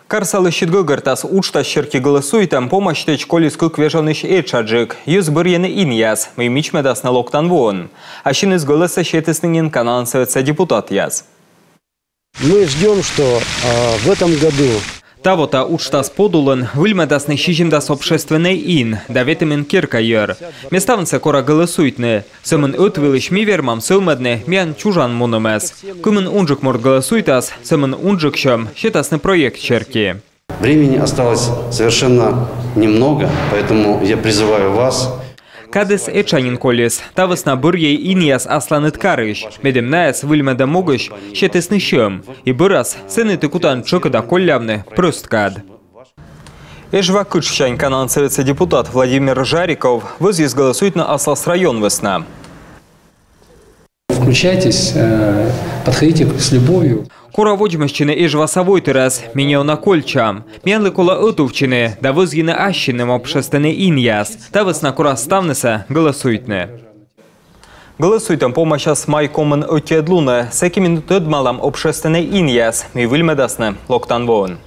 Карсалы щитгыгыртас учта щерки голосуйтам помощь теч колискук вежаныш эчаджик. Юз бырьены иньяс, мы мичмедас налогтан вон. А щин из голоса щетеснынен канансовец депутат яз. Мы ждем, что в этом году Тавота учтас подулын, выльмедасны щижимдас общественный ин, даветымен кирка йör. Меставнце кора голосуйтны, сымын өтвылыш мивермам сылмедны, мян чужан мунымес. Кымын унжик мор голосуйтас, сымын унжик щем, щетасны проект черки. Времени осталось совершенно немного, поэтому я призываю вас. Кадес эчанин колес, тавысна бырьей иньяс асланыт карыш, медемнаес выльмеда могыш, щетесны щем, и бырас сыны тыкутан чокада коллявны, прысткад. Эжва кычщань канансовец депутат Владимир Жариков вызъезд голосует на Аслас район весна. Включайтесь, подходите с любовью. Кора водьмащины эжва савойты раз, меня на кольчам. Мянлы кола отувчины, да вызъены ащиным общественный иньяс. Та весна кора ставнеса голосуйтны. Голосуйтам помощь с майкомын өтедлуны, секимин төдмалам общественный иньяс, и выльмедасны локтан вон.